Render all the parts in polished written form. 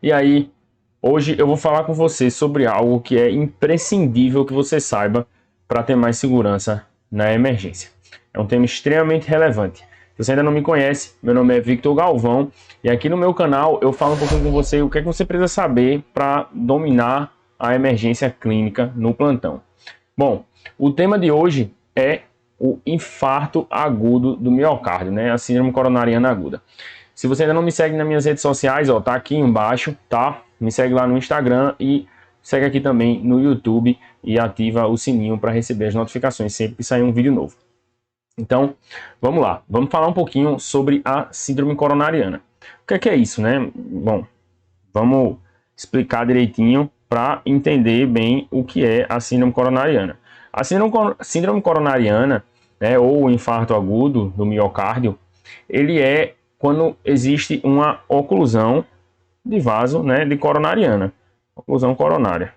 E aí, hoje eu vou falar com você sobre algo que é imprescindível que você saiba para ter mais segurança na emergência. É um tema extremamente relevante. Se você ainda não me conhece, meu nome é Victor Galvão e aqui no meu canal eu falo um pouquinho com você o que é que você precisa saber para dominar a emergência clínica no plantão. Bom, o tema de hoje é o infarto agudo do miocárdio, né? A síndrome coronariana aguda. Se você ainda não me segue nas minhas redes sociais, ó, tá aqui embaixo, tá? Me segue lá no Instagram e segue aqui também no YouTube e ativa o sininho para receber as notificações sempre que sair um vídeo novo. Então, vamos lá. Vamos falar um pouquinho sobre a síndrome coronariana. O que é isso, né? Bom, vamos explicar direitinho para entender bem o que é a síndrome coronariana. A síndrome coronariana, né, ou o infarto agudo do miocárdio, ele é quando existe uma oclusão de vaso, né, de coronariana, oclusão coronária,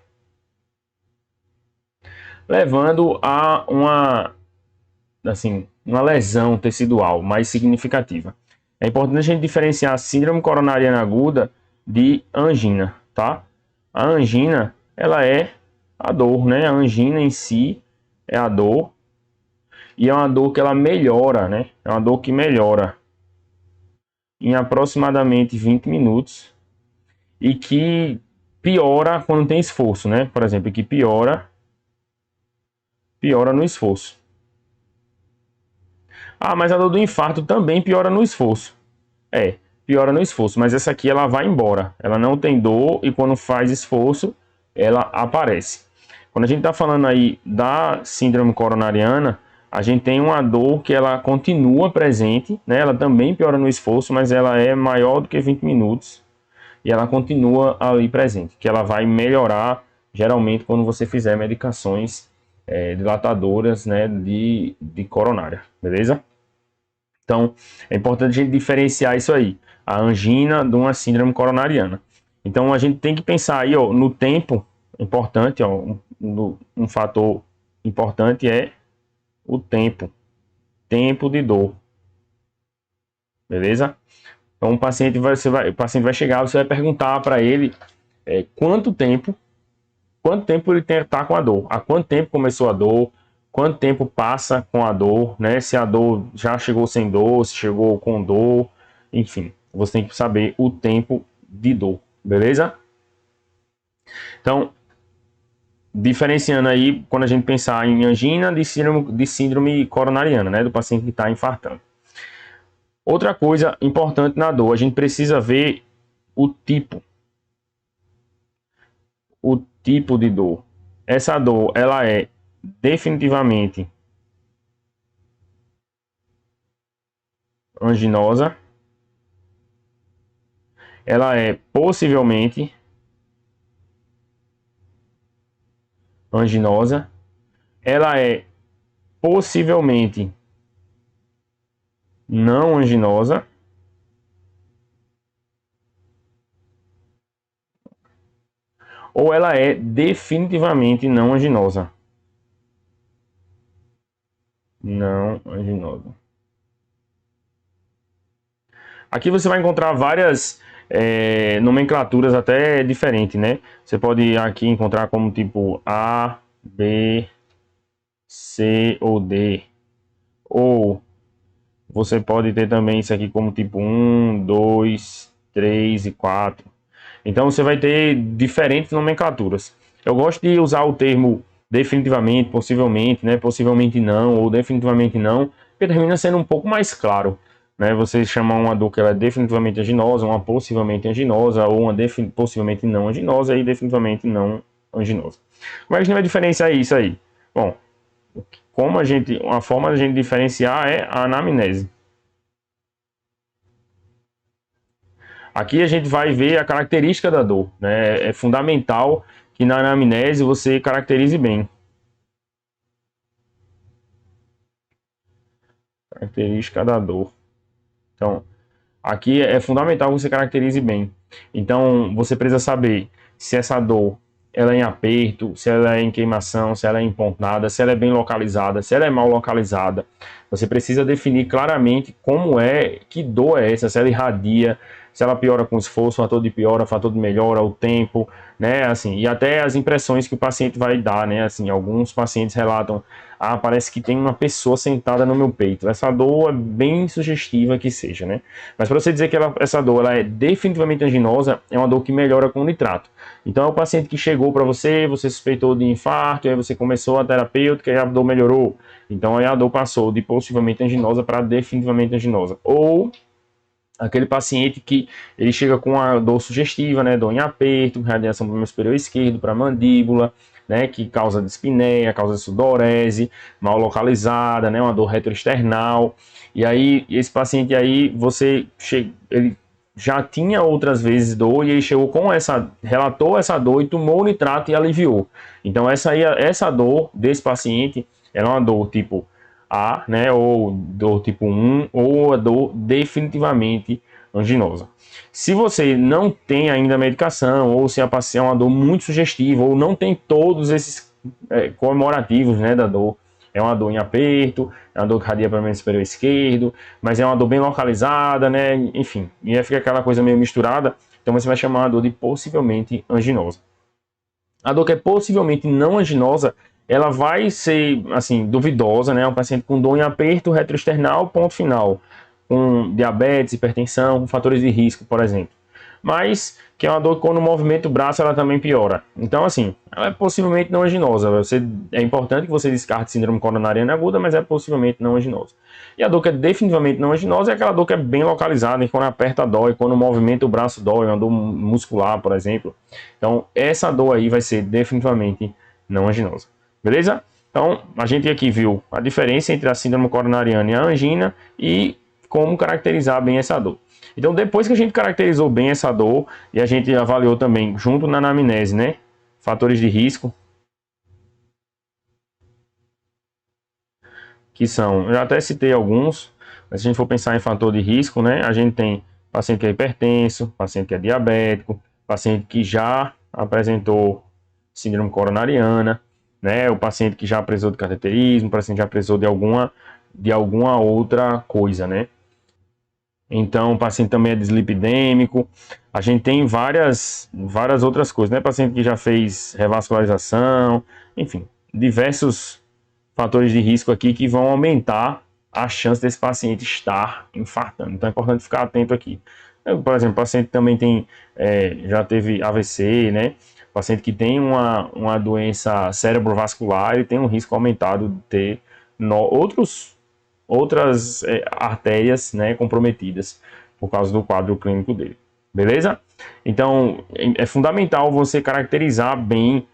levando a uma lesão tecidual mais significativa. É importante a gente diferenciar a síndrome coronariana aguda de angina, tá? A angina, ela é a dor, né? A angina em si é a dor e é uma dor que ela melhora, né? É uma dor que melhora em aproximadamente 20 minutos e que piora quando tem esforço, né? Por exemplo, que piora no esforço. Ah, mas a dor do infarto também piora no esforço. Piora no esforço, mas essa aqui ela vai embora. Ela não tem dor e quando faz esforço, ela aparece. Quando a gente está falando aí da síndrome coronariana, a gente tem uma dor que ela continua presente, né? Ela também piora no esforço, mas ela é maior do que 20 minutos e ela continua ali presente, que ela vai melhorar geralmente quando você fizer medicações dilatadoras, né, de coronária, beleza? Então, é importante a gente diferenciar isso aí, a angina de uma síndrome coronariana. Então, a gente tem que pensar aí, ó, no tempo importante, ó, um fator importante é o tempo de dor, beleza? Então, o paciente vai chegar, você vai perguntar para ele quanto tempo ele tem que estar com a dor, há quanto tempo começou a dor, quanto tempo passa com a dor, né? Se a dor já chegou sem dor, se chegou com dor, enfim, você tem que saber o tempo de dor, beleza? Então, diferenciando aí, quando a gente pensar em angina de síndrome coronariana, né? Do paciente que está infartando. Outra coisa importante na dor, a gente precisa ver o tipo de dor. Essa dor, ela é definitivamente anginosa, ela é possivelmente anginosa, ela é possivelmente não anginosa, ou ela é definitivamente não anginosa. Não anginosa. Aqui você vai encontrar várias nomenclaturas até diferentes, né? Você pode aqui encontrar como tipo A, B, C ou D. Ou você pode ter também isso aqui como tipo 1, 2, 3 e 4. Então você vai ter diferentes nomenclaturas. Eu gosto de usar o termo definitivamente, possivelmente, né? Possivelmente não, ou definitivamente não, porque termina sendo um pouco mais claro, né? Você chama uma dor que ela é definitivamente anginosa, uma possivelmente anginosa, ou uma possivelmente não anginosa e definitivamente não anginosa. Como é que a gente vai diferenciar isso aí? Bom, uma forma de a gente diferenciar é a anamnese. Aqui a gente vai ver a característica da dor, né? É fundamental que na anamnese você caracterize bem. Característica da dor. Então, aqui é fundamental que você caracterize bem. Então, você precisa saber se essa dor ela é em aperto, se ela é em queimação, se ela é empontada, se ela é bem localizada, se ela é mal localizada. Você precisa definir claramente como é, que dor é essa, se ela irradia, se ela piora com esforço, fator de piora, fator de melhora, o tempo, né, assim, e até as impressões que o paciente vai dar, né, assim, alguns pacientes relatam, parece que tem uma pessoa sentada no meu peito. Essa dor é bem sugestiva que seja, né, mas para você dizer que essa dor ela é definitivamente anginosa, é uma dor que melhora com o nitrato. Então é o paciente que chegou para você, você suspeitou de infarto, aí você começou a terapêutica e a dor melhorou. Então aí a dor passou de possivelmente anginosa para definitivamente anginosa. Ou aquele paciente que ele chega com a dor sugestiva, né, dor em aperto, radiação do membro superior esquerdo para a mandíbula, né, que causa dispneia, causa sudorese, mal localizada, né, uma dor retroesternal. E aí esse paciente aí ele já tinha outras vezes dor e ele chegou com relatou essa dor e tomou o nitrato e aliviou. Então essa dor desse paciente é uma dor tipo A, né, ou dor tipo 1, ou a dor definitivamente anginosa. Se você não tem ainda medicação, ou se a paciente é uma dor muito sugestiva, ou não tem todos esses comemorativos, né, da dor, é uma dor em aperto, é uma dor que radia para o membro superior esquerdo, mas é uma dor bem localizada, né, enfim, e aí fica aquela coisa meio misturada, então você vai chamar a dor de possivelmente anginosa. A dor que é possivelmente não anginosa, ela vai ser, assim, duvidosa, né? Um paciente com dor em aperto retroesternal, ponto final. Com diabetes, hipertensão, com fatores de risco, por exemplo. Mas que é uma dor que quando movimenta o braço, ela também piora. Então, assim, ela é possivelmente não anginosa. É importante que você descarte síndrome coronariana aguda, mas é possivelmente não anginosa. E a dor que é definitivamente não anginosa é aquela dor que é bem localizada, e quando aperta dói, quando movimenta o braço dói, uma dor muscular, por exemplo. Então, essa dor aí vai ser definitivamente não anginosa. Beleza? Então, a gente aqui viu a diferença entre a síndrome coronariana e a angina e como caracterizar bem essa dor. Então, depois que a gente caracterizou bem essa dor e a gente avaliou também, junto na anamnese, né, fatores de risco, que são, eu já até citei alguns, mas se a gente for pensar em fator de risco, né, a gente tem paciente que é hipertenso, paciente que é diabético, paciente que já apresentou síndrome coronariana, né, o paciente que já precisou de cateterismo, o paciente que já precisou de alguma outra coisa, né. Então, o paciente também é dislipidêmico. A gente tem várias outras coisas, né? Paciente que já fez revascularização, enfim, diversos fatores de risco aqui que vão aumentar a chance desse paciente estar infartando. Então, é importante ficar atento aqui. Por exemplo, o paciente também já teve AVC, né? O paciente que tem uma doença cerebrovascular, ele tem um risco aumentado de ter outras artérias, né, comprometidas por causa do quadro clínico dele. Beleza? Então, é fundamental você caracterizar bem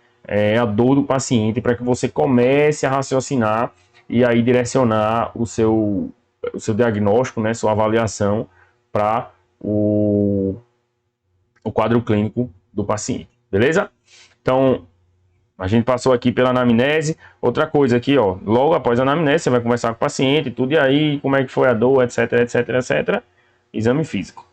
a dor do paciente para que você comece a raciocinar e aí direcionar o seu diagnóstico, né, sua avaliação para o quadro clínico do paciente. Beleza? Então, a gente passou aqui pela anamnese. Outra coisa aqui, ó, logo após a anamnese, você vai conversar com o paciente, tudo, e aí, como é que foi a dor, etc, etc, etc. Exame físico.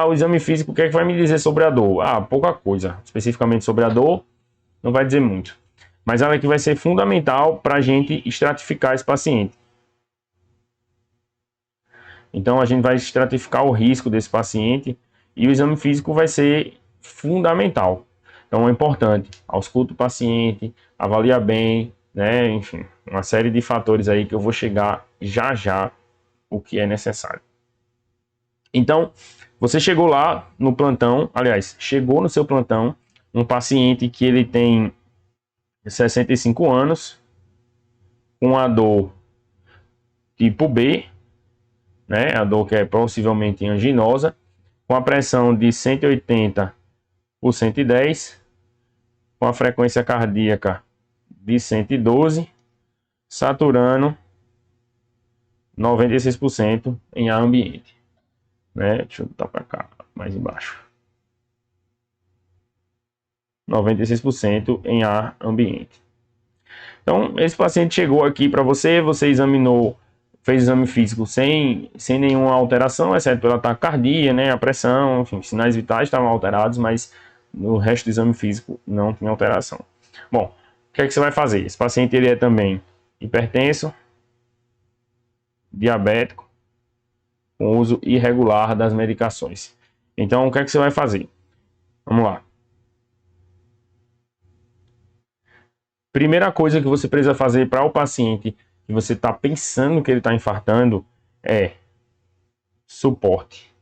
O exame físico, o que é que vai me dizer sobre a dor? Pouca coisa. Especificamente sobre a dor, não vai dizer muito. Mas ela que vai ser fundamental para a gente estratificar esse paciente. Então, a gente vai estratificar o risco desse paciente e o exame físico vai ser fundamental. Então é importante, ausculta o paciente, avalia bem, né? Enfim, uma série de fatores aí que eu vou chegar já o que é necessário. Então, você chegou lá no plantão, aliás, chegou no seu plantão um paciente que ele tem 65 anos, com a dor tipo B, né? A dor que é possivelmente anginosa, com a pressão de 180 por 110, com a frequência cardíaca de 112, saturando 96% em ar ambiente. Né? Deixa eu botar para cá, mais embaixo. 96% em ar ambiente. Então, esse paciente chegou aqui para você examinou, fez exame físico sem nenhuma alteração, exceto pela taquicardia, né, a pressão, enfim, sinais vitais estavam alterados, mas no resto do exame físico não tinha alteração. Bom, o que é que você vai fazer? Esse paciente ele é também hipertenso, diabético, com o uso irregular das medicações. Então, o que é que você vai fazer? Vamos lá. Primeira coisa que você precisa fazer para o paciente que você está pensando que ele está infartando é suporte.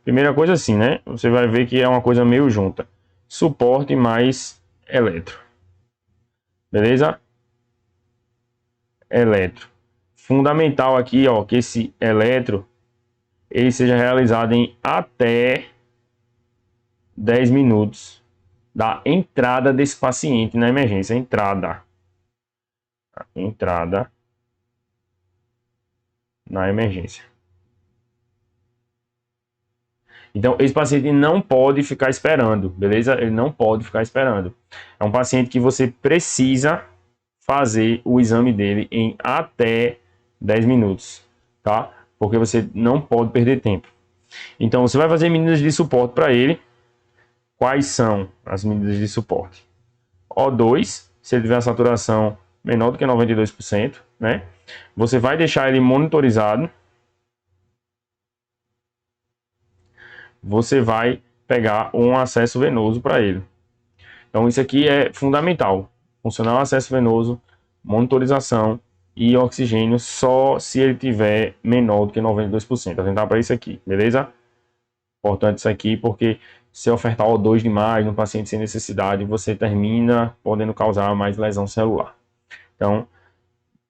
Primeira coisa assim, né? Você vai ver que é uma coisa meio junta. Suporte mais eletro. Beleza? Eletro. Fundamental aqui, ó, que esse eletro ele seja realizado em até 10 minutos da entrada desse paciente na emergência. Entrada na emergência. Então, esse paciente não pode ficar esperando, beleza? Ele não pode ficar esperando. É um paciente que você precisa fazer o exame dele em até 10 minutos, tá? Porque você não pode perder tempo. Então, você vai fazer medidas de suporte para ele. Quais são as medidas de suporte? O2, se ele tiver a saturação menor do que 92%, né? Você vai deixar ele monitorizado. Você vai pegar um acesso venoso para ele. Então, isso aqui é fundamental. Funcionar o acesso venoso, monitorização e oxigênio só se ele tiver menor do que 92%. Atentar para isso aqui, beleza? Importante isso aqui, porque se ofertar O2 demais no paciente sem necessidade, você termina podendo causar mais lesão celular. Então,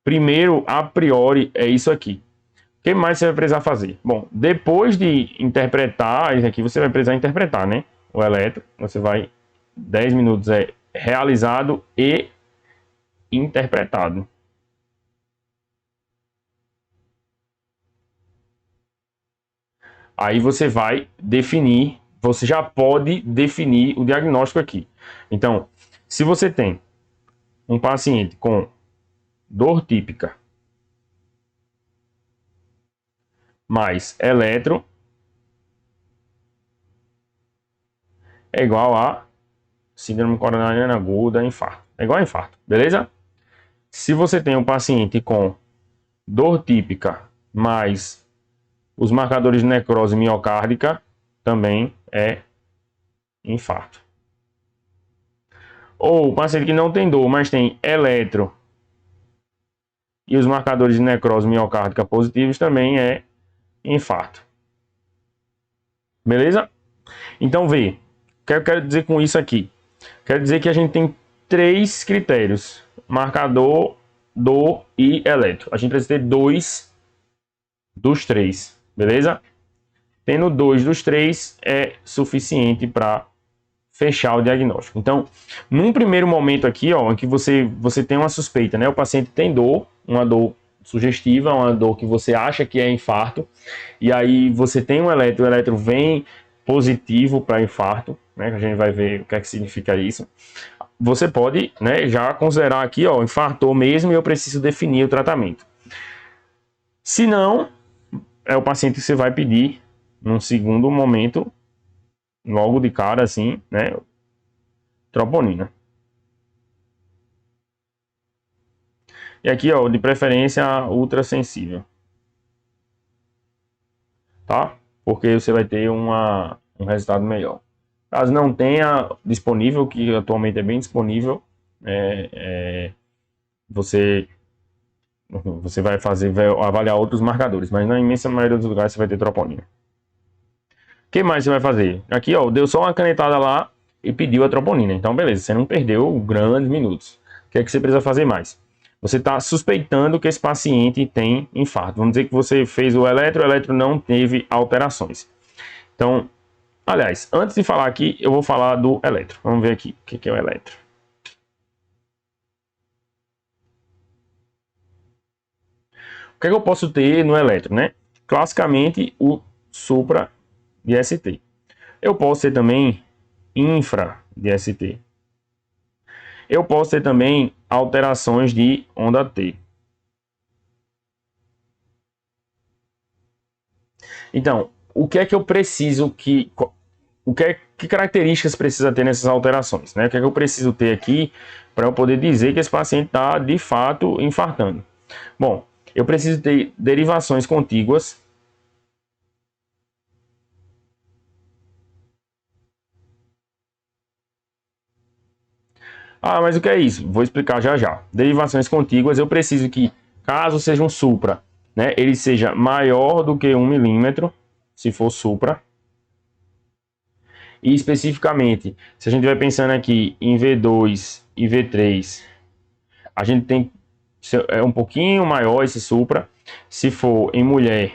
primeiro, a priori, é isso aqui. O que mais você vai precisar fazer? Bom, depois de interpretar, isso aqui você vai precisar interpretar, né? O eletro, você vai, 10 minutos é realizado e interpretado. Aí você vai definir, você já pode definir o diagnóstico aqui. Então, se você tem um paciente com dor típica, mais eletro, é igual a síndrome coronariana aguda, infarto. É igual a infarto, beleza? Se você tem um paciente com dor típica, mais os marcadores de necrose miocárdica, também é infarto. Ou o paciente que não tem dor, mas tem eletro e os marcadores de necrose miocárdica positivos, também é infarto. Beleza? Então, vê. O que eu quero dizer com isso aqui? Quero dizer que a gente tem 3 critérios: marcador, dor e eletro. A gente precisa ter 2 dos 3, beleza? Tendo 2 dos 3 é suficiente para fechar o diagnóstico. Então, num primeiro momento aqui, ó, em que você tem uma suspeita, né? O paciente tem dor, uma dor sugestiva, uma dor que você acha que é infarto, e aí você tem um eletro, o eletro vem positivo para infarto, né? A gente vai ver o que é que significa isso. Você pode, né, já considerar aqui, ó, infartou mesmo e eu preciso definir o tratamento. Se não, é o paciente que você vai pedir num segundo momento, logo de cara assim, né, troponina. E aqui, ó, de preferência ultrassensível, tá? Porque você vai ter um resultado melhor. Caso não tenha disponível, que atualmente é bem disponível, você vai avaliar outros marcadores, mas na imensa maioria dos lugares você vai ter troponina. O que mais você vai fazer? Aqui, ó, deu só uma canetada lá e pediu a troponina. Então, beleza, você não perdeu grandes minutos. O que é que você precisa fazer mais? Você está suspeitando que esse paciente tem infarto. Vamos dizer que você fez o eletro não teve alterações. Então, aliás, antes de falar aqui, eu vou falar do eletro. Vamos ver aqui o que é o eletro. O que é que eu posso ter no eletro, né? Classicamente, o supra de ST. Eu posso ter também infra de ST. Eu posso ter também alterações de onda T. Então, o que é que eu preciso que características precisa ter nessas alterações, né? O que é que eu preciso ter aqui para eu poder dizer que esse paciente está de fato infartando? Bom, eu preciso ter derivações contíguas Ah, mas o que é isso? Vou explicar já já. Derivações contíguas, eu preciso que, caso seja um supra, né, ele seja maior do que 1 milímetro, se for supra. E especificamente, se a gente vai pensando aqui em V2 e V3, a gente tem é um pouquinho maior esse supra. Se for em mulher,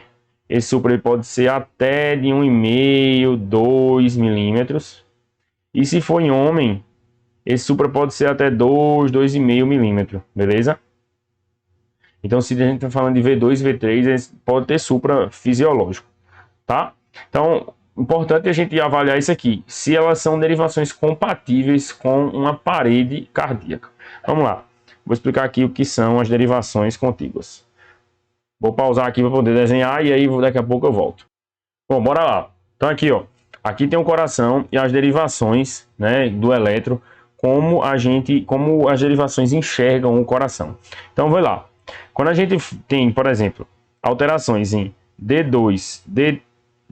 esse supra ele pode ser até de 1,5, 2 milímetros. E se for em homem, esse supra pode ser até 2, 2,5 milímetros, beleza? Então, se a gente está falando de V2 e V3, pode ter supra fisiológico, tá? Então, importante a gente avaliar isso aqui, se elas são derivações compatíveis com uma parede cardíaca. Vamos lá, vou explicar aqui o que são as derivações contíguas. Vou pausar aqui para poder desenhar e aí daqui a pouco eu volto. Bom, bora lá. Então aqui, ó, aqui tem o coração e as derivações, né, do elétron, como as derivações enxergam o coração. Então, vai lá. Quando a gente tem, por exemplo, alterações em D2,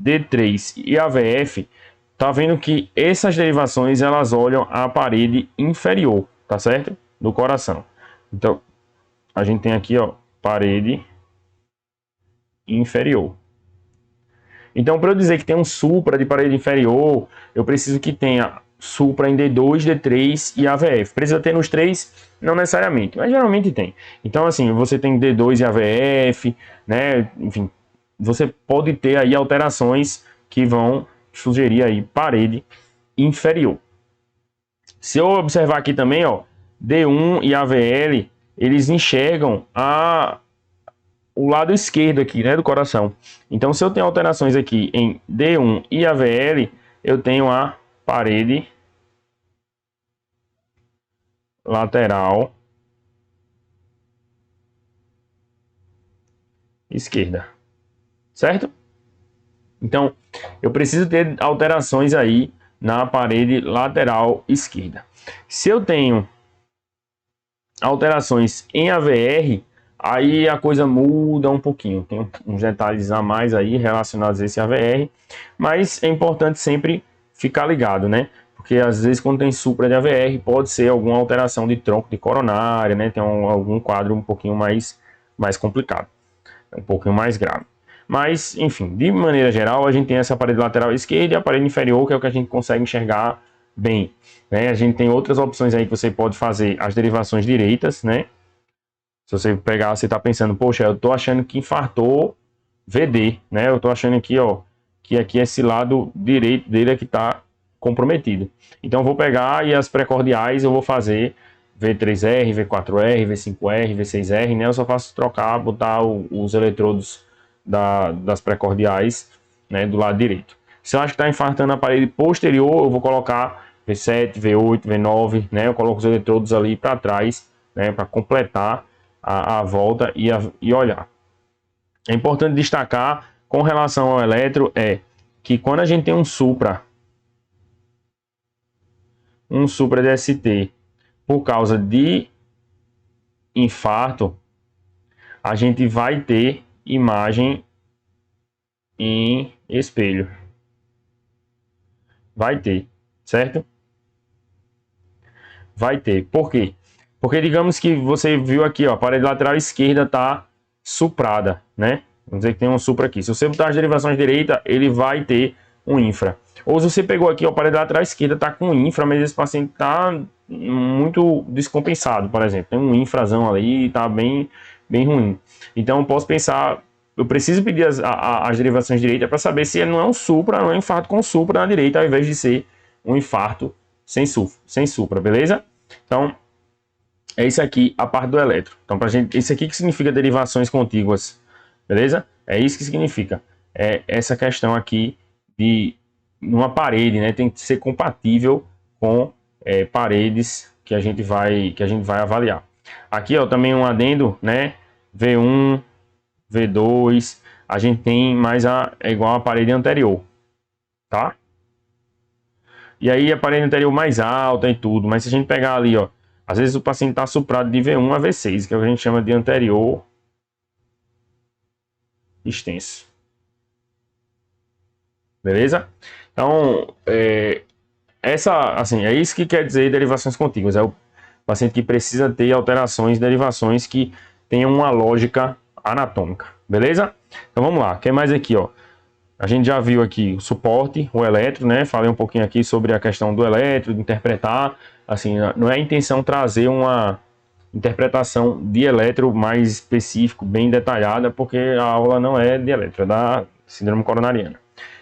D3 e AVF, tá vendo que essas derivações elas olham a parede inferior, tá certo? Do coração. Então, a gente tem aqui, ó, parede inferior. Então, para eu dizer que tem um supra de parede inferior, eu preciso que tenha supra em D2, D3 e AVF. Precisa ter nos três? Não necessariamente, mas geralmente tem. Então, assim, você tem D2 e AVF, né? Enfim, você pode ter aí alterações que vão sugerir aí parede inferior. Se eu observar aqui também, ó, D1 e AVL, eles enxergam o lado esquerdo aqui, né, do coração. Então, se eu tenho alterações aqui em D1 e AVL, eu tenho a parede lateral esquerda, certo? Então, eu preciso ter alterações aí na parede lateral esquerda. Se eu tenho alterações em AVR, aí a coisa muda um pouquinho. Tem uns detalhes a mais aí relacionados a esse AVR, mas é importante sempre ficar ligado, né? Porque às vezes quando tem supra de AVR, pode ser alguma alteração de tronco de coronária, né? Tem algum quadro um pouquinho mais complicado, um pouquinho mais grave. Mas, enfim, de maneira geral, a gente tem essa parede lateral esquerda e a parede inferior, que é o que a gente consegue enxergar bem, né? A gente tem outras opções aí que você pode fazer as derivações direitas, né? Se você pegar, você está pensando, poxa, eu estou achando que infartou VD, né? Eu estou achando aqui, ó, que aqui esse lado direito dele é que está comprometido. Então eu vou pegar e as precordiais eu vou fazer V3R, V4R, V5R, V6R, né? Eu só faço trocar, botar os eletrodos das precordiais, né, do lado direito. Se eu acho que está infartando a parede posterior, eu vou colocar V7, V8, V9, né? Eu coloco os eletrodos ali para trás, né, para completar a volta e olhar. É importante destacar com relação ao eletro que quando a gente tem um supra DST por causa de infarto, a gente vai ter imagem em espelho. Vai ter, certo? Vai ter. Por quê? Porque digamos que você viu aqui, ó, a parede lateral esquerda está suprada, né? Vamos dizer que tem um supra aqui. Se você botar as derivações direita, ele vai ter um infra. Ou se você pegou aqui, ó, a parede lateral esquerda está com infra, mas esse paciente está muito descompensado, por exemplo. Tem um infrazão ali, está bem ruim. Então eu posso pensar, eu preciso pedir as derivações direita para saber se ele não é um supra, não é um infarto com supra na direita, ao invés de ser um infarto sem supra, beleza? Então, é isso aqui a parte do eletro. Então, pra gente, isso aqui que significa derivações contíguas, beleza? É isso que significa. É essa questão aqui de uma parede, né? Tem que ser compatível com paredes que a gente vai avaliar. Aqui, ó, também um adendo, né? V1, V2, a gente tem mais é igual a parede anterior, tá? E aí a parede anterior mais alta e tudo, mas se a gente pegar ali, ó, às vezes o paciente está suprado de V1 a V6, que é o que a gente chama de anterior extenso. Beleza? Então, assim, é isso que quer dizer derivações contíguas. paciente que precisa ter alterações, derivações que tenham uma lógica anatômica, beleza? Então vamos lá, o que mais aqui, ó? A gente já viu aqui o suporte, o eletro, né? Falei um pouquinho aqui sobre a questão do eletro, de interpretar. Assim, não é a intenção trazer uma interpretação de eletro mais específico, bem detalhada, porque a aula não é de eletro, é da síndrome coronariana.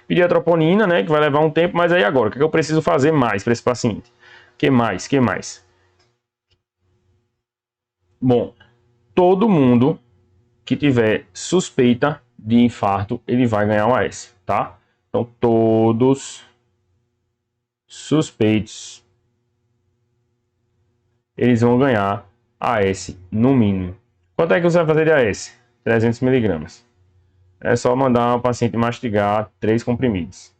Pedir a troponina, né? Que vai levar um tempo, mas aí agora, o que eu preciso fazer mais para esse paciente? Que mais? Que mais? Bom, todo mundo que tiver suspeita de infarto, ele vai ganhar um AS, tá? Então, todos suspeitos, eles vão ganhar AS no mínimo. Quanto é que você vai fazer de AS? 300 miligramas. É só mandar o paciente mastigar 3 comprimidos.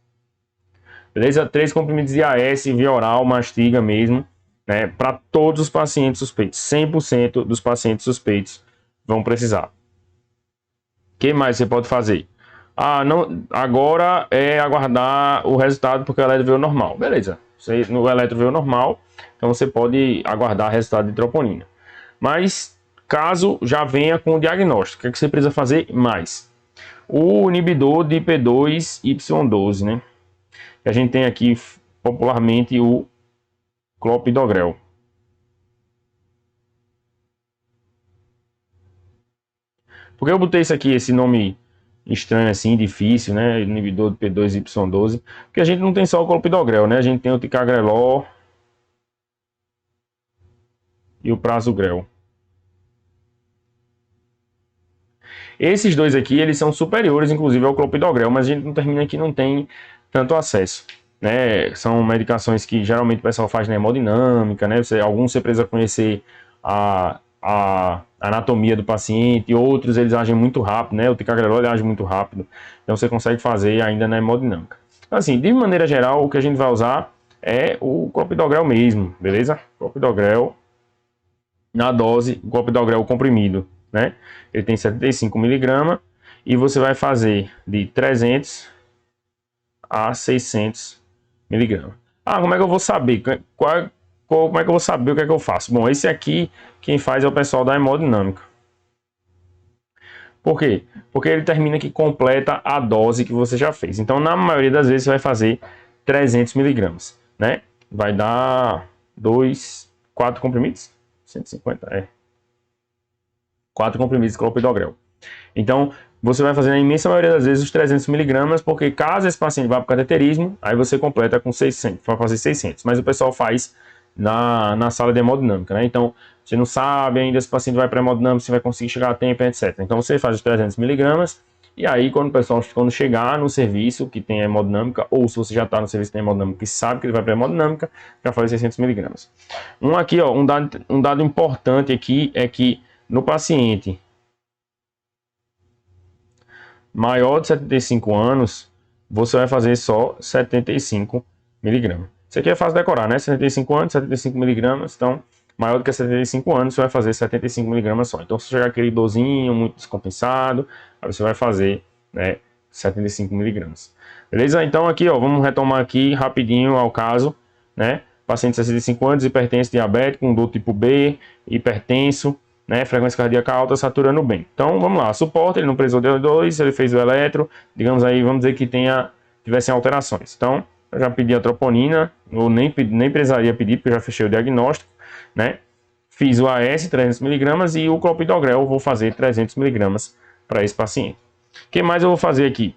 Beleza? 3 comprimidos de AS via oral, mastiga mesmo, né? Para todos os pacientes suspeitos. 100% dos pacientes suspeitos vão precisar. O que mais você pode fazer? Ah, não, agora é aguardar o resultado porque o eletro veio normal. Beleza, no eletro veio normal, então você pode aguardar o resultado de troponina. Mas caso já venha com o diagnóstico, o que, é que você precisa fazer mais? O inibidor de P2Y12, né? A gente tem aqui popularmente o clopidogrel. Por que eu botei isso aqui, esse nome estranho assim, difícil, né? Inibidor de P2Y12. Porque a gente não tem só o clopidogrel, né? A gente tem o ticagrelor e o prasugrel. Esses dois aqui, eles são superiores, inclusive, ao clopidogrel, mas a gente não termina que não tem tanto acesso, né? São medicações que geralmente o pessoal faz na hemodinâmica, né? Alguns você precisa conhecer a anatomia do paciente, outros eles agem muito rápido, né? O ticagrelor ele age muito rápido, então você consegue fazer ainda na hemodinâmica. Então, assim, de maneira geral, o que a gente vai usar é o clopidogrel mesmo, beleza? Clopidogrel na dose, o clopidogrel comprimido, né? Ele tem 75 miligramas e você vai fazer de 300 a 600 miligramas. Ah, como é que eu vou saber? Como é que eu vou saber o que é que eu faço? Bom, esse aqui, quem faz é o pessoal da hemodinâmica. Por quê? Porque ele termina que completa a dose que você já fez. Então, na maioria das vezes, você vai fazer 300 miligramas, né? Vai dar 4 comprimidos? 150, 4 comprimidos de clopidogrel. Então, você vai fazer na imensa maioria das vezes os 300 miligramas, porque caso esse paciente vá para o cateterismo, aí você completa com 600, vai fazer 600. Mas o pessoal faz na sala de hemodinâmica, né? Então, você não sabe ainda se o paciente vai para a hemodinâmica, se vai conseguir chegar a tempo, etc. Então, você faz os 300 miligramas, e aí quando o pessoal chegar no serviço que tem a hemodinâmica, ou se você já está no serviço que tem a hemodinâmica e sabe que ele vai para a hemodinâmica, já faz 600 miligramas. Aqui, ó, um dado importante aqui é que no paciente maior de 75 anos, você vai fazer só 75 miligramas. Isso aqui é fácil de decorar, né? 75 anos, 75 miligramas. Então, maior do que 75 anos, você vai fazer 75 miligramas só. Então, se chegar aquele dorzinho muito descompensado, aí você vai fazer, né, 75 miligramas. Beleza? Então, aqui, ó, vamos retomar aqui rapidinho ao caso, né? Paciente de 65 anos, hipertenso, diabético, com dor tipo B, hipertenso, né, frequência cardíaca alta, saturando bem. Então, vamos lá, suporte, ele não precisou de O2, ele fez o eletro, digamos aí, vamos dizer que tivessem alterações. Então, eu já pedi a troponina, ou nem precisaria pedir, porque eu já fechei o diagnóstico, né, fiz o AS, 300 miligramas, e o clopidogrel, eu vou fazer 300 miligramas para esse paciente. O que mais eu vou fazer aqui?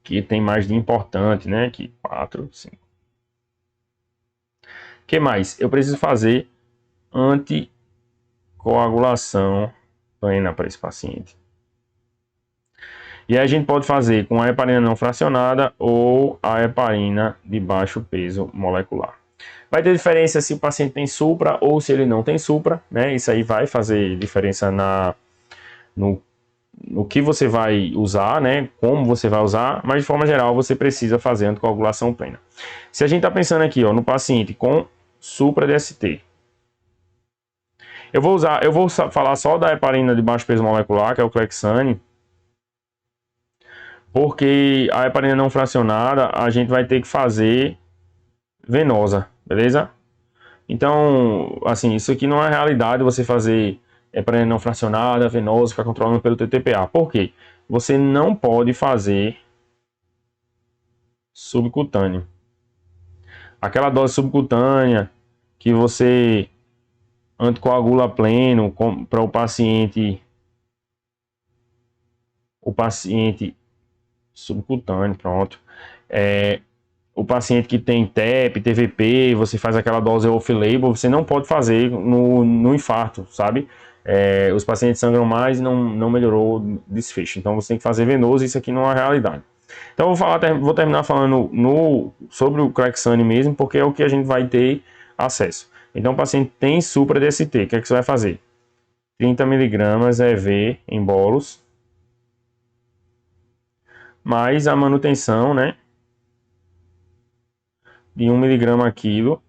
Que tem mais de importante, né, aqui, 4, 5. O que mais? Eu preciso fazer anticoagulação plena para esse paciente. E aí a gente pode fazer com a heparina não fracionada ou a heparina de baixo peso molecular. Vai ter diferença se o paciente tem supra ou se ele não tem supra, né? Isso aí vai fazer diferença no que você vai usar, né? Como você vai usar, mas de forma geral você precisa fazer anticoagulação plena. Se a gente está pensando aqui, ó, no paciente com supra DST, eu vou falar só da heparina de baixo peso molecular, que é o Clexane, porque a heparina não fracionada a gente vai ter que fazer venosa, beleza? Então, assim, isso aqui não é realidade, você fazer pré não fracionada, venosa, ficar controlando pelo TTPA. Por quê? Você não pode fazer subcutâneo. Aquela dose subcutânea que você anticoagula pleno para o paciente subcutâneo, pronto. O paciente que tem TEP, TVP, você faz aquela dose off-label, você não pode fazer no infarto, sabe? Os pacientes sangram mais e não melhorou o desfecho. Então você tem que fazer venoso, isso aqui não é realidade. Então vou terminar falando sobre o Clexane mesmo, porque é o que a gente vai ter acesso. Então o paciente tem supra DST, o que é que você vai fazer? 30 mg EV em bolos, mais a manutenção, né, de 1 mg a quilo,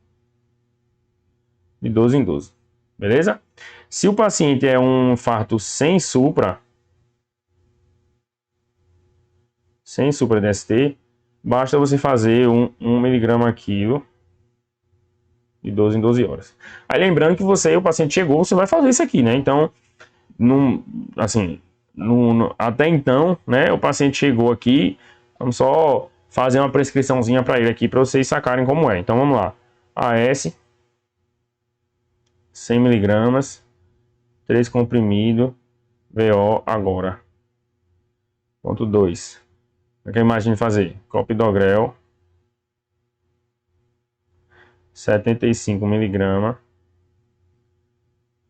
de 12 em 12, beleza? Se o paciente é um infarto sem supra DST, basta você fazer 1 mg a quilo, de 12 em 12 horas. Aí lembrando que o paciente chegou, você vai fazer isso aqui, né? Então, até então, né, o paciente chegou aqui, vamos só fazer uma prescriçãozinha para ele aqui, para vocês sacarem como é. Então, vamos lá. AS, 100 mg, 3 comprimido, VO agora. Ponto 2. O que eu imagino fazer? Clopidogrel, 75 mg,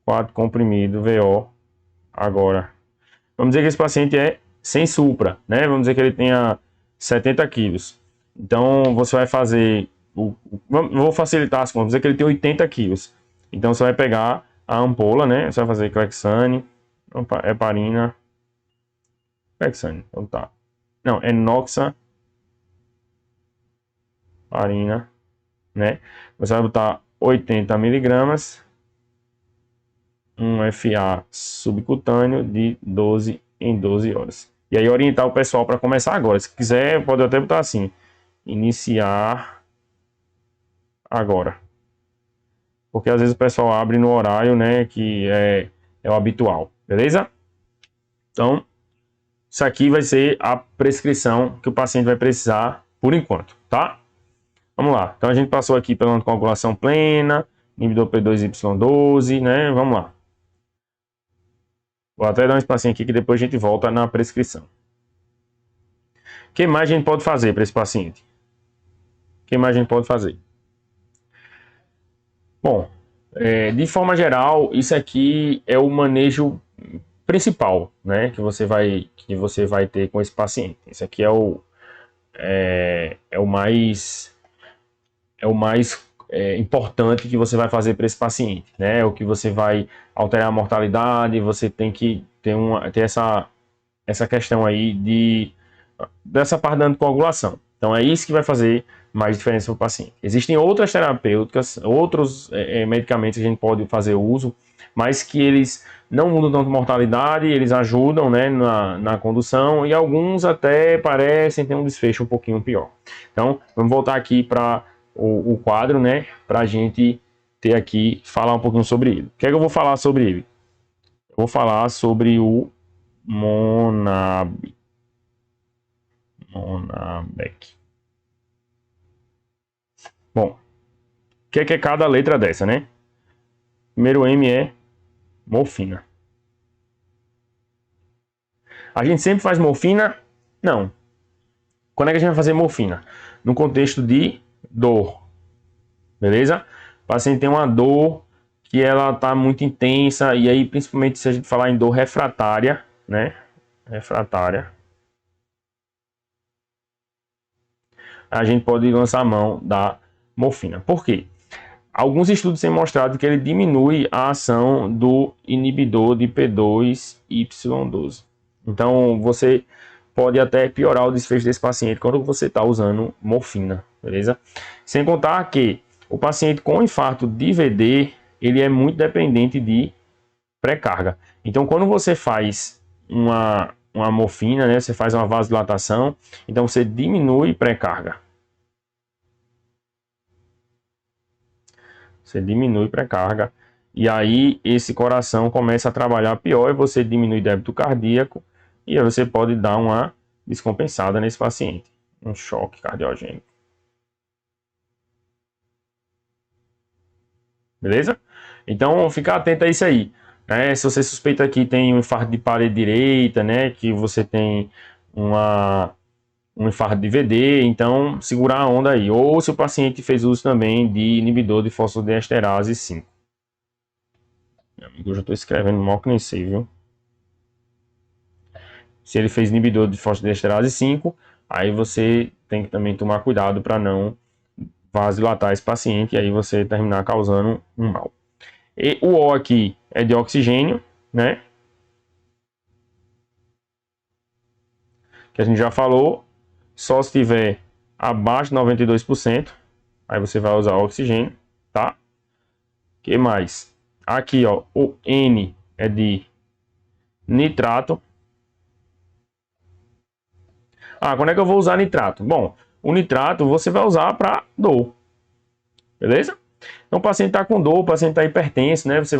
4 comprimido, VO agora. Vamos dizer que esse paciente é sem supra, né? Vamos dizer que ele tenha 70 quilos. Então, você vai fazer... Vou facilitar as contas. Vamos dizer que ele tem 80 quilos. Então, você vai pegar a ampola, né? Você vai fazer Clexane, heparina... Clexane, então tá. Não, enoxa, heparina, né? Você vai botar 80 mg, um FA subcutâneo de 12 em 12 horas. E aí orientar o pessoal para começar agora. Se quiser, pode até botar assim: iniciar agora. Porque às vezes o pessoal abre no horário, né, que é o habitual. Beleza? Então, isso aqui vai ser a prescrição que o paciente vai precisar por enquanto, tá? Vamos lá. Então a gente passou aqui pela anticoagulação plena, inibidor P2Y12, né? Vamos lá. Vou até dar um espacinho aqui que depois a gente volta na prescrição. O que mais a gente pode fazer para esse paciente? O que mais a gente pode fazer? Bom, de forma geral, isso aqui é o manejo principal, né, que você vai ter com esse paciente. Isso aqui é o mais importante que você vai fazer para esse paciente, né? O que você vai alterar a mortalidade, você tem que ter essa questão aí dessa parte da anticoagulação. Então é isso que vai fazer mais diferença para o paciente. Existem outras terapêuticas, outros medicamentos que a gente pode fazer uso, mas que eles não mudam tanto mortalidade, eles ajudam, né, na condução, e alguns até parecem ter um desfecho um pouquinho pior. Então vamos voltar aqui para o quadro, né, para a gente ter aqui, falar um pouquinho sobre ele. O que é que eu vou falar sobre ele? Eu vou falar sobre o Monabec. Bom, o que é cada letra dessa, né? Primeiro M é morfina. A gente sempre faz morfina? Não. Quando é que a gente vai fazer morfina? No contexto de dor. Beleza? O paciente tem uma dor que ela tá muito intensa, e aí principalmente se a gente falar em dor refratária, né? Refratária. A gente pode lançar a mão da morfina. Por quê? Alguns estudos têm mostrado que ele diminui a ação do inibidor de P2Y12. Então, você pode até piorar o desfecho desse paciente quando você está usando morfina, beleza? Sem contar que o paciente com infarto de VD, ele é muito dependente de pré-carga. Então, quando você faz uma morfina, né, você faz uma vasodilatação, então você diminui pré-carga. Você diminui pré-carga. E aí esse coração começa a trabalhar pior e você diminui débito cardíaco. E aí você pode dar uma descompensada nesse paciente. Um choque cardiogênico. Beleza? Então fica atento a isso aí. Né? Se você suspeita que tem um infarto de parede direita, né? Que você tem um infarto de VD, então segurar a onda aí. Ou se o paciente fez uso também de inibidor de fosfodiesterase 5. Meu amigo, eu já estou escrevendo mal que nem sei, viu? Se ele fez inibidor de fosfodiesterase 5, aí você tem que também tomar cuidado para não vasodilatar esse paciente e aí você terminar causando um mal. E o O aqui é de oxigênio, né? Que a gente já falou, só se tiver abaixo de 92%, aí você vai usar oxigênio, tá? Que mais? Aqui, ó, o N é de nitrato. Ah, quando é que eu vou usar nitrato? Bom, o nitrato você vai usar para dor, beleza? Então o paciente está com dor, o paciente está hipertenso, né? Você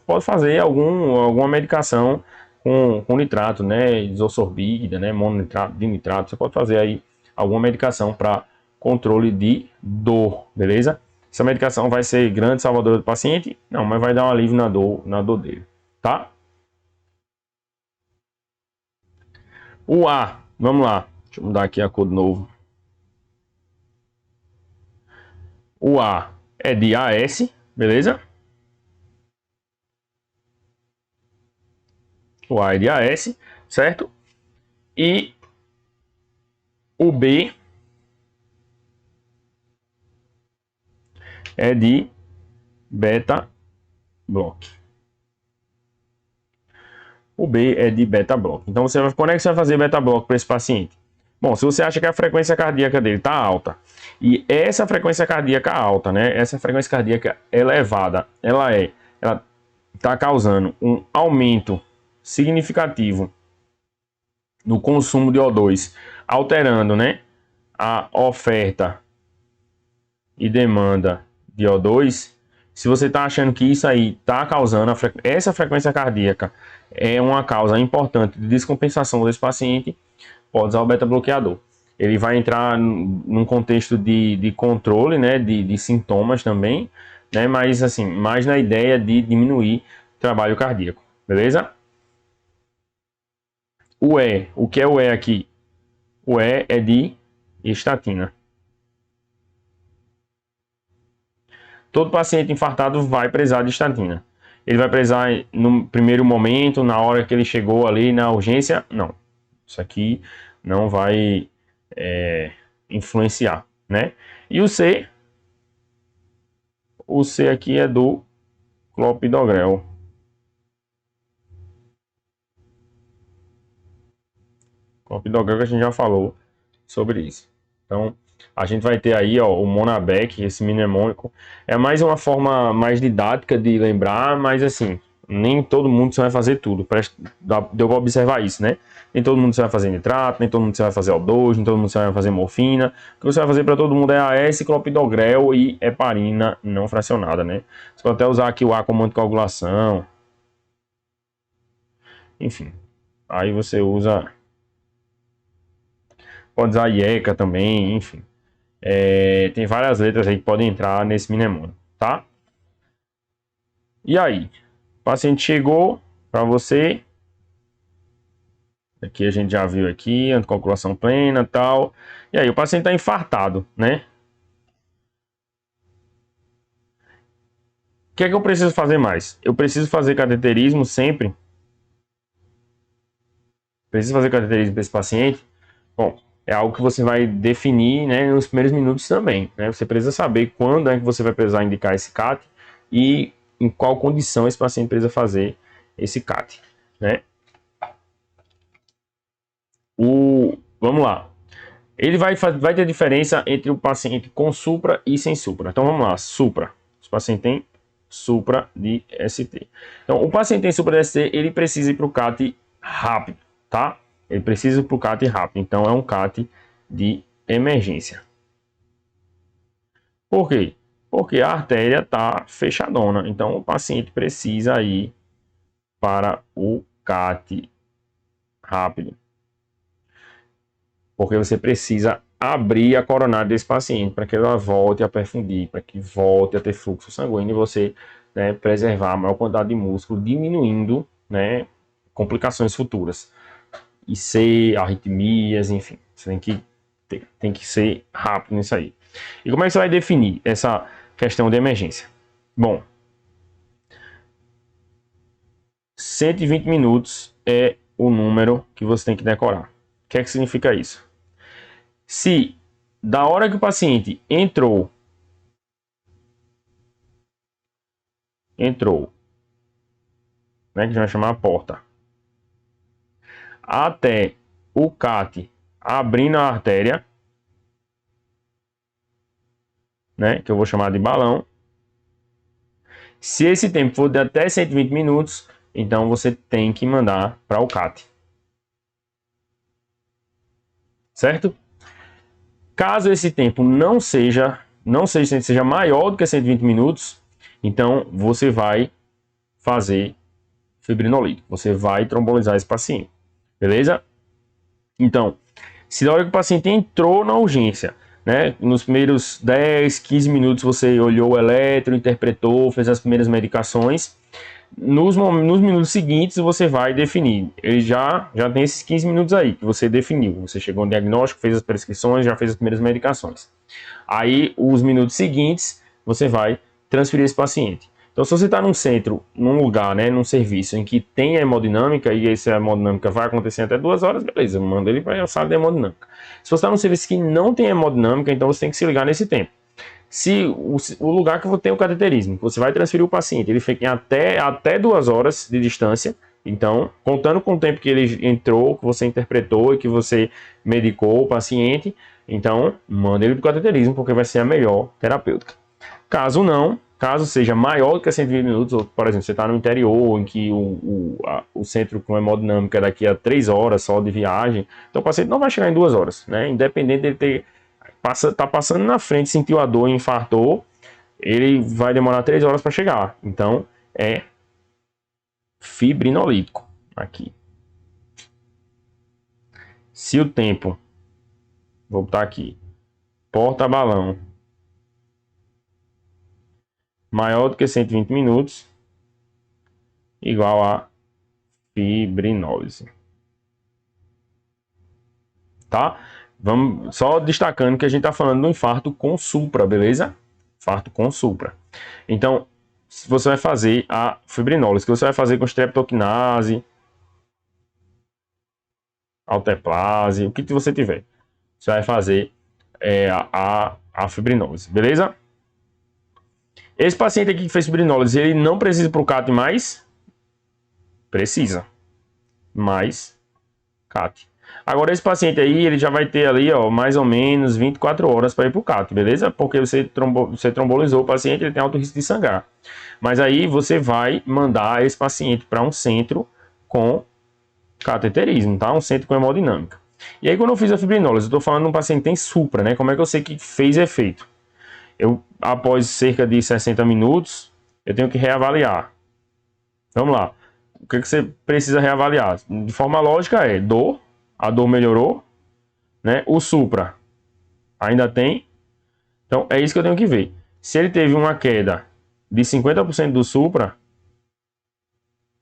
pode fazer alguma medicação com nitrato, né? Isosorbida, né? Mononitrato, dinitrato. Você pode fazer aí alguma medicação para controle de dor, beleza? Essa medicação vai ser grande salvadora do paciente? Não, mas vai dar um alívio na dor dele, tá? O A, vamos lá. Deixa eu mudar aqui a cor de novo. O A é de AS, beleza? O A é de AS, certo? E o B é de beta block. O B é de beta block. Então, quando é que você vai fazer beta block para esse paciente? Bom, se você acha que a frequência cardíaca dele está alta, e essa frequência cardíaca alta, né? Essa frequência cardíaca elevada, ela está causando um aumento significativo no consumo de O2, alterando, né, a oferta e demanda de O2. Se você está achando que isso aí está causando essa frequência cardíaca é uma causa importante de descompensação desse paciente, pode usar o beta-bloqueador. Ele vai entrar num contexto de controle, né, de sintomas também, né, mas assim, mais na ideia de diminuir o trabalho cardíaco, beleza? O que é o E aqui? O E é de estatina. Todo paciente infartado vai precisar de estatina. Ele vai precisar no primeiro momento, na hora que ele chegou ali na urgência? Não. Isso aqui não vai influenciar, né? E o C aqui é do clopidogrel. Clopidogrel que a gente já falou sobre isso. Então, a gente vai ter aí, ó, o Monabec, esse mnemônico. É mais uma forma mais didática de lembrar, mas assim, nem todo mundo você vai fazer tudo. Deu para observar isso, né? Nem todo mundo você vai fazer nitrato, nem todo mundo você vai fazer O2, nem todo mundo você vai fazer morfina. O que você vai fazer para todo mundo é AS, clopidogrel e heparina não fracionada, né? Você pode até usar aqui o A como anticoagulação. Enfim, aí você usa... Pode usar IECA também, enfim. Tem várias letras aí que podem entrar nesse mnemônico, tá? E aí? O paciente chegou para você. Aqui a gente já viu aqui, anticoagulação plena e tal. E aí, o paciente está infartado, né? O que é que eu preciso fazer mais? Eu preciso fazer cateterismo sempre. Preciso fazer cateterismo para esse paciente? Bom, é algo que você vai definir, né, nos primeiros minutos também, né? Você precisa saber quando é que você vai precisar indicar esse CAT e em qual condição esse paciente precisa fazer esse CAT, né? Vamos lá. Ele vai ter diferença entre o paciente com supra e sem supra. Então vamos lá, supra. O paciente tem supra de ST. Então o paciente tem supra de ST, ele precisa ir para o CAT rápido, tá? Ele precisa ir para o CAT rápido. Então é um CAT de emergência. Por quê? porque a artéria está fechadona. Então, o paciente precisa ir para o CAT rápido, porque você precisa abrir a coronária desse paciente para que ela volte a perfundir, para que volte a ter fluxo sanguíneo e você, né, preservar a maior quantidade de músculo, diminuindo, né, complicações futuras. IC, arritmias, enfim. Você tem que ser rápido nisso aí. E como é que você vai definir essa questão de emergência? Bom, 120 minutos é o número que você tem que decorar. O que é que significa isso? Se da hora que o paciente entrou, né, que a gente vai chamar a porta, até o CAT abrindo a artéria, né, que eu vou chamar de balão, se esse tempo for de até 120 minutos, então você tem que mandar para o CAT. Certo? Caso esse tempo seja maior do que 120 minutos, então você vai fazer fibrinolítico. Você vai trombolizar esse paciente. Beleza? Então, se na hora que o paciente entrou na urgência, né, nos primeiros 10, 15 minutos você olhou o eletro, interpretou, fez as primeiras medicações, nos minutos seguintes você vai definir. Ele já tem esses 15 minutos aí que você definiu. Você chegou no diagnóstico, fez as prescrições, já fez as primeiras medicações. Aí, os minutos seguintes, você vai transferir esse paciente. Então, se você está num centro, num lugar, né, num serviço em que tem a hemodinâmica e essa hemodinâmica vai acontecer até 2 horas, beleza, manda ele para a sala de hemodinâmica. Se você está num serviço que não tem hemodinâmica, então você tem que se ligar nesse tempo. Se o lugar que tem o cateterismo, você vai transferir o paciente, ele fica em até 2 horas de distância, então, contando com o tempo que ele entrou, que você interpretou e que você medicou o paciente, então, manda ele para o cateterismo, porque vai ser a melhor terapêutica. Caso não, caso seja maior do que 120 minutos, ou, por exemplo, você está no interior, em que o centro com hemodinâmica é daqui a 3 horas só de viagem, então o paciente não vai chegar em 2 horas, né? Independente dele ter tá passando na frente, sentiu a dor e infartou, ele vai demorar 3 horas para chegar. Então, é fibrinolítico aqui. Se o tempo, vou botar aqui, porta-balão, maior do que 120 minutos, igual a fibrinólise. Tá? Vamos só destacando que a gente está falando do infarto com supra, beleza? Infarto com supra. Então, você vai fazer a fibrinólise, que você vai fazer com streptokinase, alteplase, o que você tiver. Você vai fazer a fibrinólise, beleza? Esse paciente aqui que fez fibrinólise, ele não precisa ir para o CAT mais? Precisa. Mais CAT. Agora, esse paciente aí, ele já vai ter ali, ó, mais ou menos 24 horas para ir para o CAT, beleza? Porque você trombolizou o paciente, ele tem alto risco de sangrar. Mas aí você vai mandar esse paciente para um centro com cateterismo, tá? Um centro com hemodinâmica. E aí, quando eu fiz a fibrinólise, eu estou falando de um paciente que tem supra, né? Como é que eu sei que fez efeito? Após cerca de 60 minutos, eu tenho que reavaliar. Vamos lá. O que você precisa reavaliar? De forma lógica é dor. A dor melhorou, né? O supra ainda tem. Então, é isso que eu tenho que ver. Se ele teve uma queda de 50% do supra,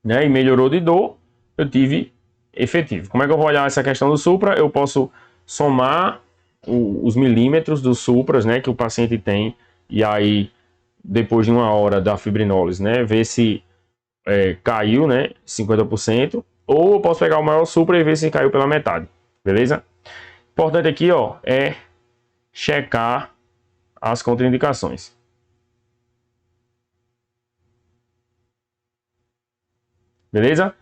né, e melhorou de dor, eu tive efetivo. Como é que eu vou olhar essa questão do supra? Eu posso somar os milímetros dos supras, né, que o paciente tem, e aí, depois de 1 hora da fibrinólise, né, ver se caiu, né, 50%, ou eu posso pegar o maior supra e ver se caiu pela metade, beleza? Importante aqui, ó, é checar as contraindicações. Beleza?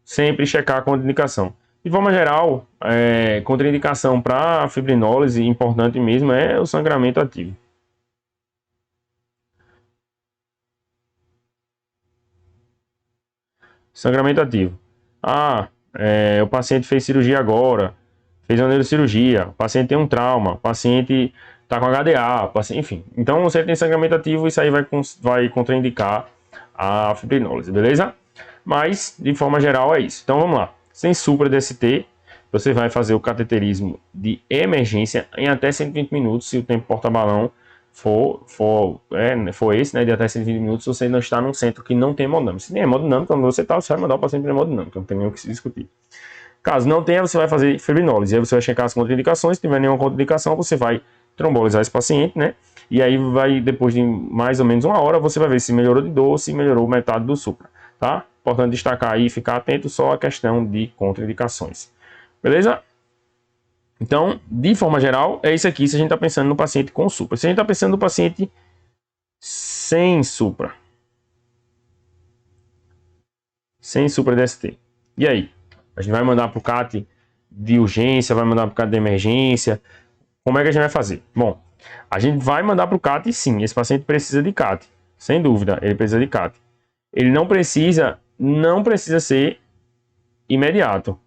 Sempre checar a contraindicação. De forma geral, contraindicação para fibrinólise, importante mesmo, é o sangramento ativo. Sangramento ativo. O paciente fez cirurgia agora, fez uma neurocirurgia, o paciente tem um trauma, o paciente tá com HDA, enfim. Então, se ele tem sangramento ativo, isso aí vai contraindicar a fibrinólise, beleza? Mas, de forma geral, é isso. Então, vamos lá. Sem supra DST, você vai fazer o cateterismo de emergência em até 120 minutos, se o tempo porta-balão for esse, né, de até 120 minutos, se você não está num centro que não tem hemodinâmica. Se tem hemodinâmica, quando você está, você vai mandar o paciente para hemodinâmica, não tem nem o que se discutir. Caso não tenha, você vai fazer fibrinólise. Aí você vai checar as contraindicações. Se tiver nenhuma contraindicação, você vai trombolizar esse paciente, né? E aí depois de mais ou menos uma hora, você vai ver se melhorou de dor, se melhorou metade do supra, tá? Importante destacar aí e ficar atento só à questão de contraindicações. Beleza? Então, de forma geral, é isso aqui se a gente está pensando no paciente com supra. Se a gente está pensando no paciente sem supra DST. E aí? A gente vai mandar para o CAT de urgência, vai mandar para o CAT de emergência. Como é que a gente vai fazer? Bom, a gente vai mandar para o CAT sim. Esse paciente precisa de CAT. Sem dúvida, ele precisa de CAT. Ele não precisa ser imediato.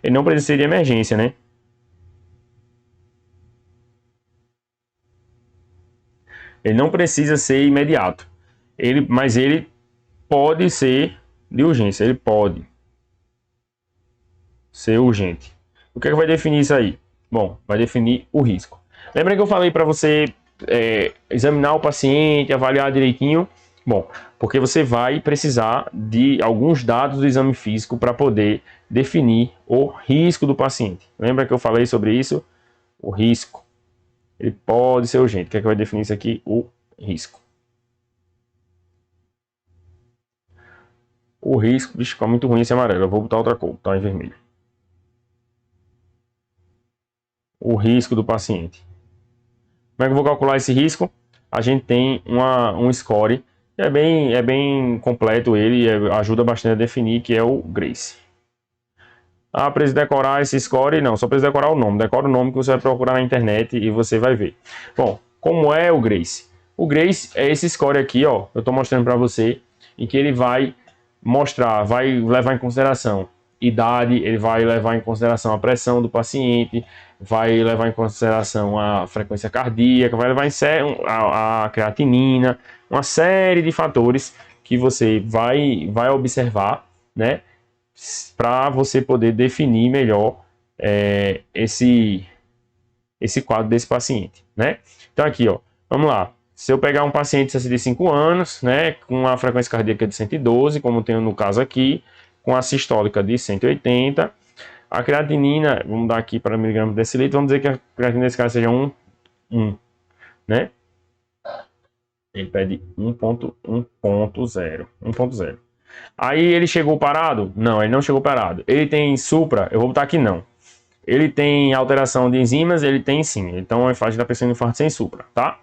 Ele não precisa ser de emergência, né? Ele não precisa ser imediato. Mas ele pode ser de urgência. Ele pode ser urgente. O que é que vai definir isso aí? Bom, vai definir o risco. Lembra que eu falei para você examinar o paciente, avaliar direitinho? Bom, porque você vai precisar de alguns dados do exame físico para poder definir o risco do paciente. Lembra que eu falei sobre isso? O risco. Ele pode ser urgente. O que é que vai definir isso aqui? O risco. O risco, bicho, fica muito ruim esse amarelo. Eu vou botar outra cor, tá em vermelho. O risco do paciente. Como é que eu vou calcular esse risco? A gente tem um score, é bem completo ele, ajuda bastante a definir, que é o GRACE. Ah, precisa decorar esse score? Não, só precisa decorar o nome. Decora o nome que você vai procurar na internet e você vai ver. Bom, como é o GRACE? O GRACE é esse score aqui, ó, eu estou mostrando para você, em que ele vai levar em consideração idade, ele vai levar em consideração a pressão do paciente, vai levar em consideração a frequência cardíaca, vai levar em a creatinina, uma série de fatores que você vai observar, né, para você poder definir melhor esse quadro desse paciente, né? Então aqui, ó, vamos lá. Se eu pegar um paciente de 65 anos, né, com a frequência cardíaca de 112, como tenho no caso aqui, com a sistólica de 180, a creatinina, vamos dar aqui para miligramas por decilitro, vamos dizer que a creatinina nesse caso seja 1, né? Ele pede 1.0. Aí ele chegou parado? Não, ele não chegou parado. Ele tem supra? Eu vou botar aqui não. Ele tem alteração de enzimas? Ele tem sim. Então a gente está pensando em infarto sem supra, tá?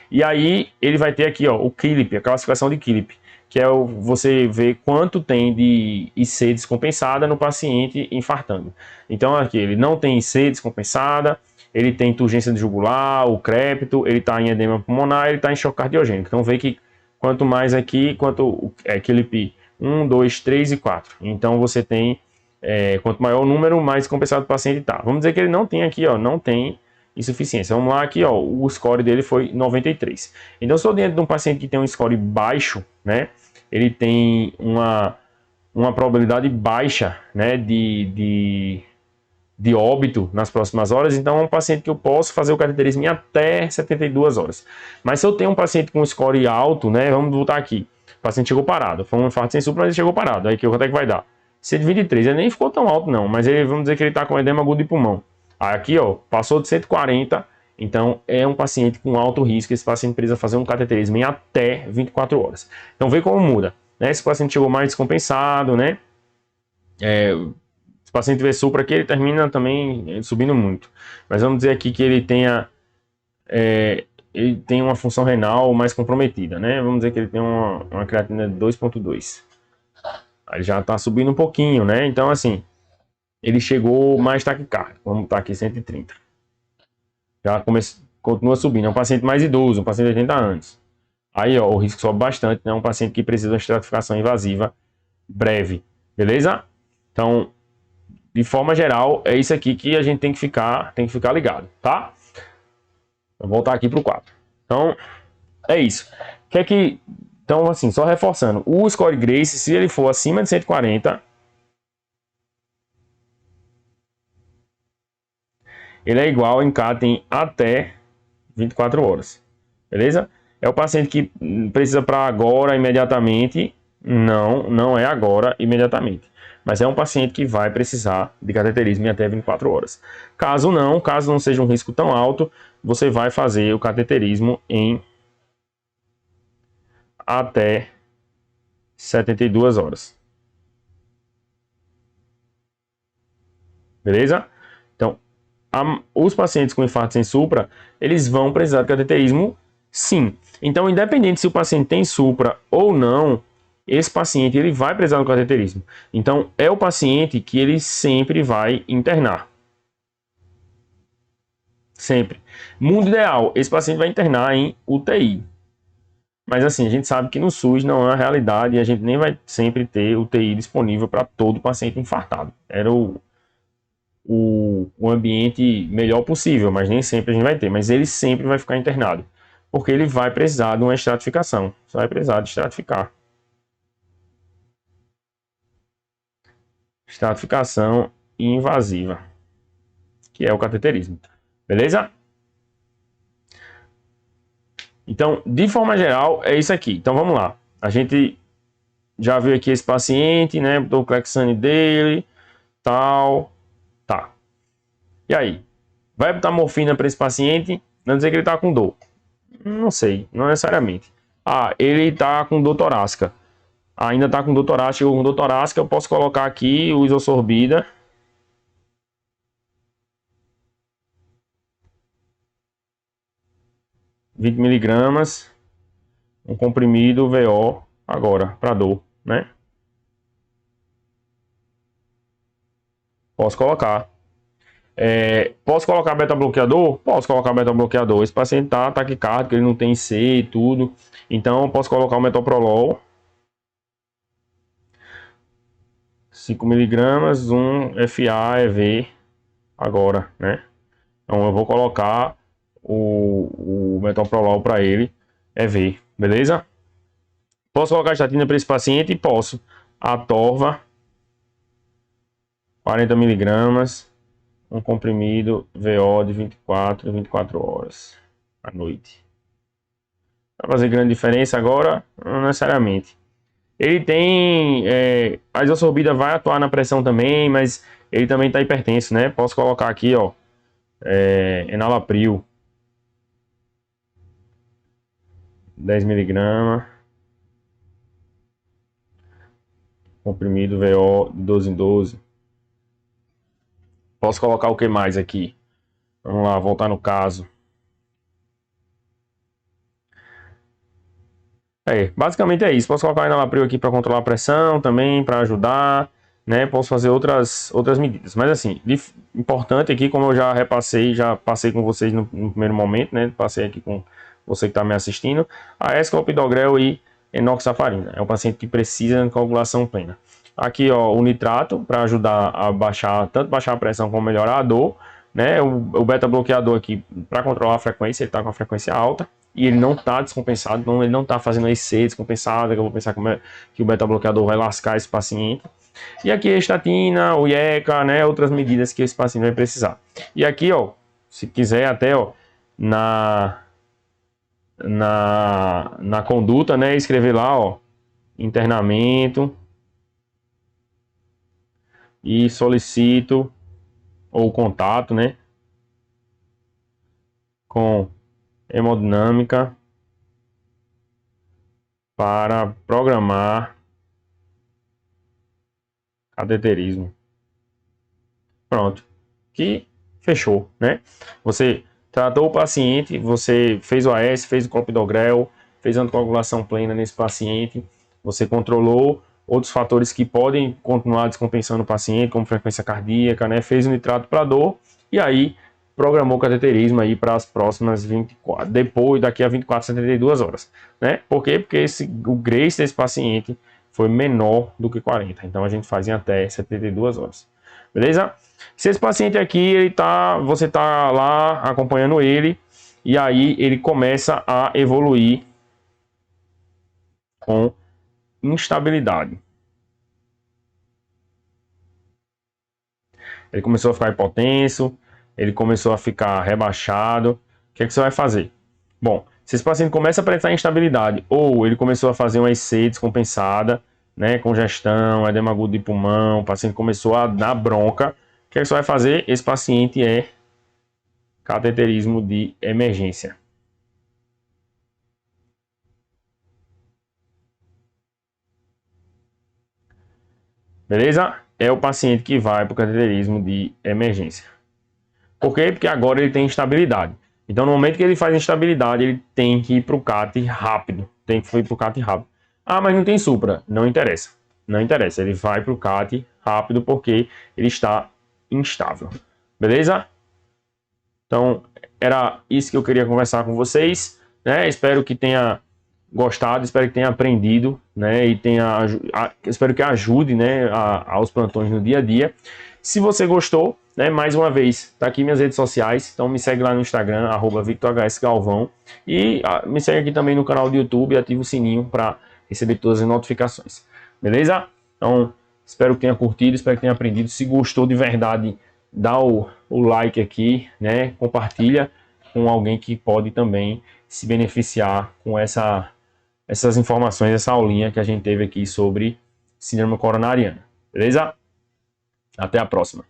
E aí ele vai ter aqui, ó, o KILIP, a classificação de KILIP, que é você ver quanto tem de IC descompensada no paciente infartando. Então aqui ele não tem IC descompensada, ele tem turgência de jugular, o crépito, ele está em edema pulmonar, ele está em choque cardiogênico. Então vê que quanto mais aqui, KILIP 1, 2, 3 e 4. Então você tem, quanto maior o número, mais compensado o paciente está. Vamos dizer que ele não tem aqui, ó, não tem insuficiência. Vamos lá aqui, ó, o score dele foi 93. Então, se eu estou dentro de um paciente que tem um score baixo, né, ele tem uma probabilidade baixa, né, de óbito nas próximas horas, então é um paciente que eu posso fazer o cateterismo em até 72 horas. Mas se eu tenho um paciente com um score alto, né, vamos voltar aqui, o paciente chegou parado, foi um infarto sem supra, mas ele chegou parado, aí quanto é que vai dar? 123, ele nem ficou tão alto não, mas ele, vamos dizer que ele está com edema agudo de pulmão. Aqui, ó, passou de 140, então é um paciente com alto risco. Esse paciente precisa fazer um cateterismo em até 24 horas. Então, vê como muda, né? Esse paciente chegou mais descompensado, né? Se o paciente tiver supra aqui, ele termina também subindo muito. Mas vamos dizer aqui que ele tem uma função renal mais comprometida, né? Vamos dizer que ele tem uma creatina de 2.2. Aí já está subindo um pouquinho, né? Então, assim, ele chegou mais taquicárdico. Vamos botar aqui 130. Já continua subindo. É um paciente mais idoso, um paciente de 80 anos. Aí, ó, o risco sobe bastante, né? Um paciente que precisa de uma estratificação invasiva breve. Beleza? Então, de forma geral, é isso aqui que a gente tem que ficar ligado, tá? Vou voltar aqui para o quadro. Então, é isso. Então, assim, só reforçando, o score Grace, se ele for acima de 140, ele é igual em CAT em até 24 horas. Beleza? É o paciente que precisa para agora, imediatamente. Não é agora, imediatamente. Mas é um paciente que vai precisar de cateterismo em até 24 horas. Caso não seja um risco tão alto, você vai fazer o cateterismo em até 72 horas. Beleza? Então, os pacientes com infarto sem supra, eles vão precisar de cateterismo, sim. Então, independente se o paciente tem supra ou não, esse paciente ele vai precisar do cateterismo. Então, é o paciente que ele sempre vai internar. Sempre. Mundo ideal, esse paciente vai internar em UTI. Mas assim, a gente sabe que no SUS não é a realidade e a gente nem vai sempre ter UTI disponível para todo paciente infartado. Era o ambiente melhor possível, mas nem sempre a gente vai ter. Mas ele sempre vai ficar internado, porque ele vai precisar de uma estratificação. Você vai precisar de estratificar. Estratificação invasiva, que é o cateterismo. Beleza? Então, de forma geral, é isso aqui. Então, vamos lá. A gente já viu aqui esse paciente, né? Botou o Clexane dele, tal, tá. E aí? Vai botar morfina para esse paciente? Não dizer que ele tá com dor. Não sei, não necessariamente. Ah, ele tá com dor torácica. Ainda tá com dor torácica ou com dor torácica, eu posso colocar aqui o isosorbida. (20 miligramas), um comprimido VO agora, para dor, né? Posso colocar. Posso colocar beta-bloqueador? Posso colocar beta-bloqueador. Esse paciente tá taquicárdico, ele não tem C e tudo. Então, posso colocar o metoprolol. 5 miligramas, um FA-EV agora, né? Então, eu vou colocar o metoprolol para ele, EV, beleza? Posso colocar estatina para esse paciente? Posso. Atorva, 40 miligramas, um comprimido VO de 24 horas à noite. Vai fazer grande diferença agora? Não necessariamente. Ele tem... a isosorbida vai atuar na pressão também, mas ele também está hipertenso, né? Posso colocar aqui, ó, enalapril, 10 miligramas, comprimido VO de 12 em 12. Posso colocar o que mais aqui? Vamos lá, voltar no caso. Basicamente é isso. Posso colocar o enalapril aqui para controlar a pressão também, para ajudar, né? Posso fazer outras medidas. Mas assim, importante aqui, como eu já passei com vocês no primeiro momento, né? Passei aqui com você que está me assistindo, a escalopidogrel e enoxafarina. É um paciente que precisa de coagulação plena. Aqui, ó, o nitrato para ajudar a tanto baixar a pressão como melhorar a dor, né? O beta-bloqueador aqui para controlar a frequência, ele está com a frequência alta e ele não está descompensado, então ele não está fazendo EC descompensado, que eu vou pensar que o beta-bloqueador vai lascar esse paciente. E aqui a estatina, o IECA, né? Outras medidas que esse paciente vai precisar. E aqui, ó, se quiser até, ó, na conduta, né? Escrever lá, ó, internamento e solicito ou contato, né? Com hemodinâmica para programar cateterismo. Pronto. Que fechou, né? Você tratou o paciente, você fez o AS, fez o clopidogrel, fez anticoagulação plena nesse paciente, você controlou outros fatores que podem continuar descompensando o paciente, como frequência cardíaca, né? Fez o nitrato para dor e aí programou o cateterismo aí para as próximas 24, daqui a 24, 72 horas, né? Por quê? Porque o Grace desse paciente foi menor do que 40, então a gente faz em até 72 horas. beleza? Se esse paciente aqui, você tá lá acompanhando ele, e aí ele começa a evoluir com instabilidade. Ele começou a ficar hipotenso, ele começou a ficar rebaixado. O que é que você vai fazer? Bom, se esse paciente começa a apresentar instabilidade, ou ele começou a fazer uma IC descompensada, né, congestão, edema agudo de pulmão, o paciente começou a dar bronca, o que é que você vai fazer? Esse paciente é cateterismo de emergência. Beleza? É o paciente que vai para o cateterismo de emergência. Por quê? Porque agora ele tem instabilidade. Então, no momento que ele faz instabilidade, ele tem que ir para o CAT rápido. Tem que ir para o CAT rápido. Ah, mas não tem supra. Não interessa. Não interessa. Ele vai para o CAT rápido porque ele está instável. Beleza? Então, era isso que eu queria conversar com vocês. Né? Espero que tenha gostado, espero que tenha aprendido, né? E espero que ajude, né, aos plantões no dia a dia. Se você gostou, né, mais uma vez, tá aqui minhas redes sociais, então me segue lá no Instagram, @VictorHSGalvão, e me segue aqui também no canal do YouTube e ativa o sininho para receber todas as notificações. Beleza? Então, espero que tenha curtido, espero que tenha aprendido. Se gostou de verdade, dá o like aqui, né? Compartilha com alguém que pode também se beneficiar com essas informações, essa aulinha que a gente teve aqui sobre síndrome coronariana. Beleza? Até a próxima.